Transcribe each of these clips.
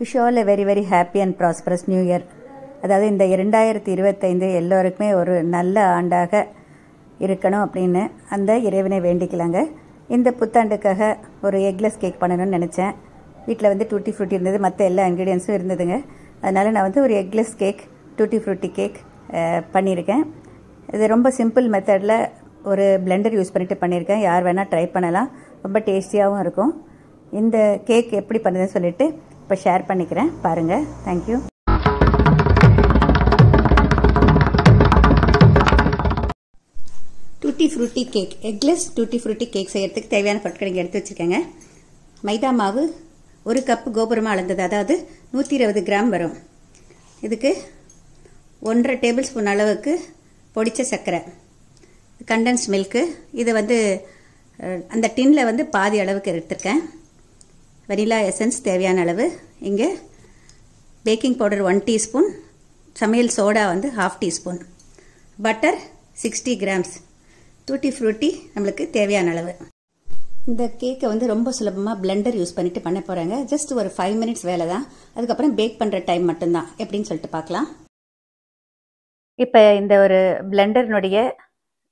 Wish all a very very happy and prosperous new year. அதாவது இந்த 2025 எல்லோருக்குமே ஒரு நல்ல ஆண்டாக இருக்கணும் அப்படின்னு அந்த இறைவனை வேண்டிக்கலாங்க. இந்த புத்தாண்டுக்காக ஒரு எக்லெஸ் கேக் பண்ணணும்னு நினச்சேன். வீட்டில் வந்து டூட்டி ஃப்ரூட்டி இருந்தது, மற்ற எல்லா இன்க்ரீடியன்ஸும் இருந்ததுங்க. அதனால் நான் வந்து ஒரு eggless cake, tutti frutti cake பண்ணியிருக்கேன். இது ரொம்ப சிம்பிள் மெத்தடில் ஒரு பிளெண்டர் யூஸ் பண்ணிவிட்டு பண்ணியிருக்கேன். யார் வேணால் ட்ரை பண்ணலாம். ரொம்ப டேஸ்டியாகவும் இருக்கும். இந்த கேக் எப்படி பண்ணுறதுன்னு சொல்லிவிட்டு இப்போ ஷேர் பண்ணிக்கிறேன், பாருங்கள். Thank you. Tutti frutti cake, eggless tutti frutti cake செய்யறதுக்கு தேவையான பொருட்கள் இங்கே எடுத்து வச்சுருக்கேங்க. மைதா மாவு 1 கப் கோபுரமாக அளந்தது, அதாவது 120 கிராம் வரும். இதுக்கு 1.5 டேபிள் ஸ்பூன் அளவுக்கு பொடிச்ச சர்க்கரை, கண்டன்ஸ் மில்க்கு, இதை வந்து அந்த டின்னில் வந்து பாதி அளவுக்கு எடுத்திருக்கேன். வெனிலா எசன்ஸ் தேவையான அளவு, இங்கே பேக்கிங் பவுடர் 1 டீஸ்பூன், சமையல் சோடா வந்து 1/2 teaspoon, butter 60 grams, tutti frutti நம்மளுக்கு தேவையான அளவு. இந்த கேக்கை வந்து ரொம்ப சுலபமாக பிளெண்டர் யூஸ் பண்ணிட்டு பண்ண போகிறாங்க. ஜஸ்ட் ஒரு 5 மினிட்ஸ் வேலை தான். அதுக்கப்புறம் பேக் பண்ணுற டைம் மட்டும்தான். எப்படின்னு சொல்லிட்டு பார்க்கலாம். இப்போ இந்த ஒரு பிளெண்டர்னுடைய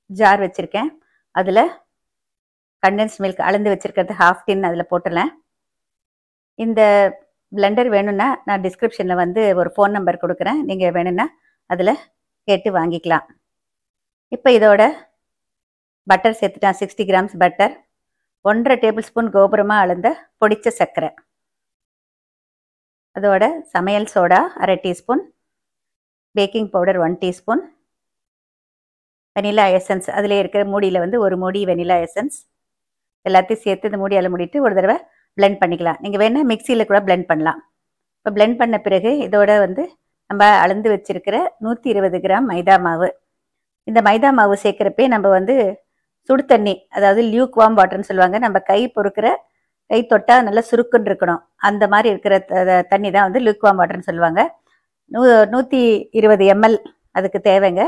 ஜார் வச்சுருக்கேன். அதில் கண்டென்ஸ் மில்க் அளந்து வச்சுருக்கிறது 1/2 டின் அதில் போட்டுடலாம். இந்த பிளெண்டர் வேணும்னா நான் டிஸ்கிரிப்ஷனில் வந்து ஒரு ஃபோன் நம்பர் கொடுக்குறேன். நீங்கள் வேணும்னா அதில் கேட்டு வாங்கிக்கலாம். இப்போ இதோட பட்டர் சேர்த்துட்டேன். 60 கிராம்ஸ் பட்டர், 1.5 டேபிள் ஸ்பூன் கோபுரமாக அளந்த பொடிச்ச சர்க்கரை, அதோட சமையல் soda 1/2 teaspoon, baking powder 1 teaspoon, vanilla essence அதில் இருக்கிற மூடியில் வந்து 1 மூடி வெனிலா எசன்ஸ், எல்லாத்தையும் சேர்த்து இந்த மூடியால் மூடிட்டு ஒரு தடவை பிளெண்ட் பண்ணிக்கலாம். நீங்கள் வேணால் மிக்சியில் கூட பிளெண்ட் பண்ணலாம். இப்போ பிளெண்ட் பண்ண பிறகு இதோட வந்து நம்ம அளந்து வச்சிருக்கிற 120 கிராம் மைதா மாவு, இந்த மைதா மாவு சேர்க்குறப்பே நம்ம வந்து சுடு தண்ணி, அதாவது லியூக் வார்ம் வாட்டர்னு சொல்லுவாங்க, நம்ம கை பொறுக்கிற கை தொட்டால் நல்லா சுருக்குன்னு இருக்கணும், அந்த மாதிரி இருக்கிற தண்ணி தான் வந்து லியூக் வார்ம் வாட்டர்னு சொல்லுவாங்க. 120 ml அதுக்கு தேவைங்க.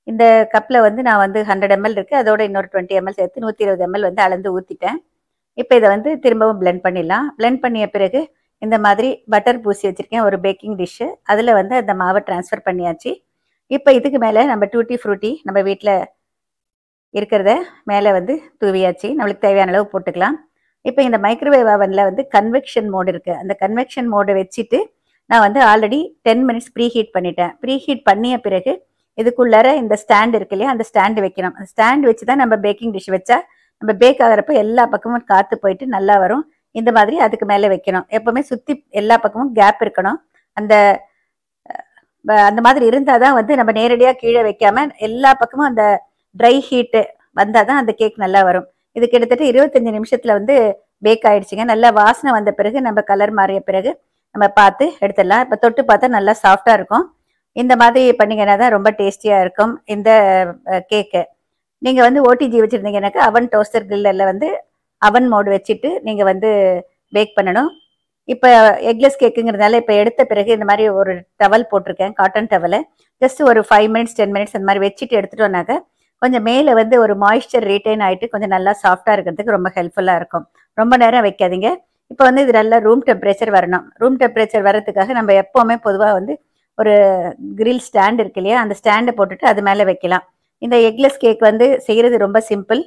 இந்த கப்பில் வந்து நான் வந்து 100 ml இருக்குது, அதோட இன்னொரு 20 ml சேர்த்து 120 ml வந்து அளந்து ஊற்றிட்டேன். இப்போ இதை வந்து திரும்பவும் பிளெண்ட் பண்ணிடலாம். பிளெண்ட் பண்ணிய பிறகு இந்த மாதிரி பட்டர் பூசி வச்சுருக்கேன் ஒரு பேக்கிங் டிஷ்ஷு, அதில் வந்து அந்த மாவை ட்ரான்ஸ்ஃபர் பண்ணியாச்சு. இப்போ இதுக்கு மேலே நம்ம டூட்டி ஃப்ரூட்டி நம்ம வீட்டில் இருக்கிறத மேலே வந்து தூவியாச்சு. நம்மளுக்கு தேவையான அளவு போட்டுக்கலாம். இப்போ இந்த மைக்ரோவேவ் அவனில் வந்து கன்வெக்ஷன் மோடு இருக்குது. அந்த கன்வெக்ஷன் மோடை வச்சுட்டு நான் வந்து ஆல்ரெடி 10 மினிட்ஸ் ப்ரீ ஹீட் பண்ணிட்டேன். ப்ரீ ஹீட் பண்ணிய பிறகு இதுக்குள்ளார இந்த ஸ்டாண்ட் இருக்கு இல்லையா, அந்த ஸ்டாண்டு வைக்கணும். அந்த ஸ்டாண்ட் வச்சு தான் நம்ம பேக்கிங் டிஷ் வச்சா நம்ம பேக் ஆகிறப்ப எல்லா பக்கமும் காற்று போயிட்டு நல்லா வரும். இந்த மாதிரி அதுக்கு மேலே வைக்கணும். எப்போவுமே சுற்றி எல்லா பக்கமும் கேப் இருக்கணும். அந்த அந்த மாதிரி இருந்தால் தான் வந்து நம்ம நேரடியாக கீழே வைக்காம எல்லா பக்கமும் அந்த ட்ரை ஹீட்டு வந்தால் தான் அந்த கேக் நல்லா வரும். இது கிட்டத்தட்ட 25 நிமிஷத்தில் வந்து பேக் ஆகிடுச்சிங்க. நல்லா வாசனை வந்த பிறகு நம்ம கலர் மாறிய பிறகு நம்ம பார்த்து எடுத்துடலாம். இப்போ தொட்டு பார்த்தா நல்லா சாஃப்டாக இருக்கும். இந்த மாதிரி பண்ணிங்கன்னா தான் ரொம்ப டேஸ்டியாக இருக்கும் இந்த கேக்கு. நீங்கள் வந்து ஓடிஜி வச்சுருந்தீங்கன்னாக்கா அவன் டோஸ்டர் கிரில்லில் வந்து அவன் மோடு வச்சுட்டு நீங்கள் வந்து பேக் பண்ணணும். இப்போ எக்லெஸ் கேக்குங்கிறதுனால இப்போ எடுத்த பிறகு இந்த மாதிரி ஒரு டவல் போட்டிருக்கேன், காட்டன் டவலை. ஜஸ்ட் ஒரு 5 மினிட்ஸ் 10 மினிட்ஸ் அந்த மாதிரி வச்சுட்டு எடுத்துட்டோம்னாக்க கொஞ்சம் மேலே வந்து ஒரு மாய்ஸ்சர் ரீட்டைன் ஆகிட்டு கொஞ்சம் நல்லா சாஃப்டாக இருக்கிறதுக்கு ரொம்ப ஹெல்ப்ஃபுல்லாக இருக்கும். ரொம்ப நேரம் வைக்காதீங்க. இப்போ வந்து இது நல்லா ரூம் டெம்பரேச்சர் வரணும். ரூம் டெம்பரேச்சர் வரதுக்காக நம்ம எப்போவுமே பொதுவாக வந்து ஒரு கிரில் ஸ்டாண்ட் இருக்கு இல்லையா, அந்த ஸ்டாண்டை போட்டுட்டு அது மேலே வைக்கலாம். இந்த எக்லெஸ் கேக் வந்து செய்கிறது ரொம்ப சிம்பிள்,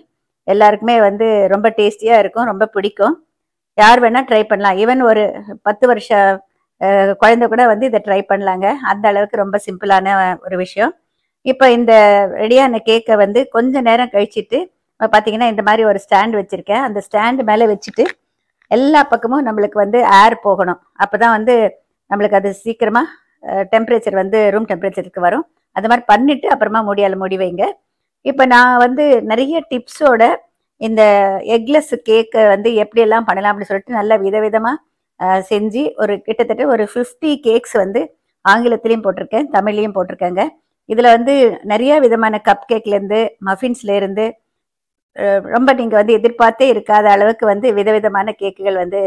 எல்லாருக்குமே வந்து ரொம்ப டேஸ்டியாக இருக்கும், ரொம்ப பிடிக்கும். யார் வேணால் ட்ரை பண்ணலாம். ஈவன் ஒரு 10 வருஷ குழந்தை கூட வந்து இதை ட்ரை பண்ணலாங்க. அந்த அளவுக்கு ரொம்ப சிம்பிளான ஒரு விஷயம். இப்போ இந்த ரெடியான கேக்கை வந்து கொஞ்சம் நேரம் கழிச்சிட்டு பார்த்தீங்கன்னா இந்த மாதிரி ஒரு ஸ்டாண்ட் வச்சுருக்கேன். அந்த ஸ்டாண்டு மேலே வச்சுட்டு எல்லா பக்கமும் நம்மளுக்கு வந்து ஏர் போகணும். அப்போ தான் வந்து நம்மளுக்கு அது சீக்கிரமாக டெம்பரேச்சர் வந்து ரூம் டெம்பரேச்சருக்கு வரும். அது மாதிரி பண்ணிவிட்டு அப்புறமா மூடி வைங்க. இப்போ நான் வந்து நிறைய டிப்ஸோட இந்த எக்லெஸ் கேக்கை வந்து எப்படியெல்லாம் பண்ணலாம் அப்படின்னு சொல்லிட்டு நல்லா விதவிதமாக செஞ்சு ஒரு கிட்டத்தட்ட ஒரு 50 கேக்ஸ் வந்து ஆங்கிலத்திலையும் போட்டிருக்கேன், தமிழ்லையும் போட்டிருக்கேங்க. இதில் வந்து நிறைய விதமான கப் கேக்லேருந்து மஃபின்ஸ்லேருந்து ரொம்ப நீங்கள் வந்து எதிர்பார்த்தே இருக்காத அளவுக்கு வந்து விதவிதமான கேக்குகள் வந்து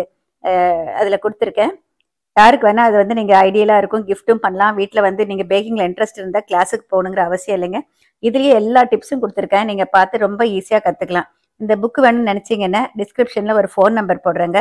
அதில் கொடுத்துருக்கேன். யாருக்கு வேணால் அது வந்து நீங்கள் ஐடியலாக இருக்கும், கிஃப்ட்டும் பண்ணலாம். வீட்டில் வந்து நீங்கள் பேக்கிங்கில் இன்ட்ரெஸ்ட் இருந்தால் கிளாஸுக்கு போகணுங்கிற அவசியம் இல்லைங்க. இதுலேயே எல்லா டிப்ஸும் கொடுத்துருக்கேன், நீங்கள் பார்த்து ரொம்ப ஈஸியாக கற்றுக்கலாம். இந்த புக்கு வேணும்னு நினச்சிங்கன்னா டிஸ்கிரிப்ஷனில் ஒரு ஃபோன் நம்பர் போடுறேங்க.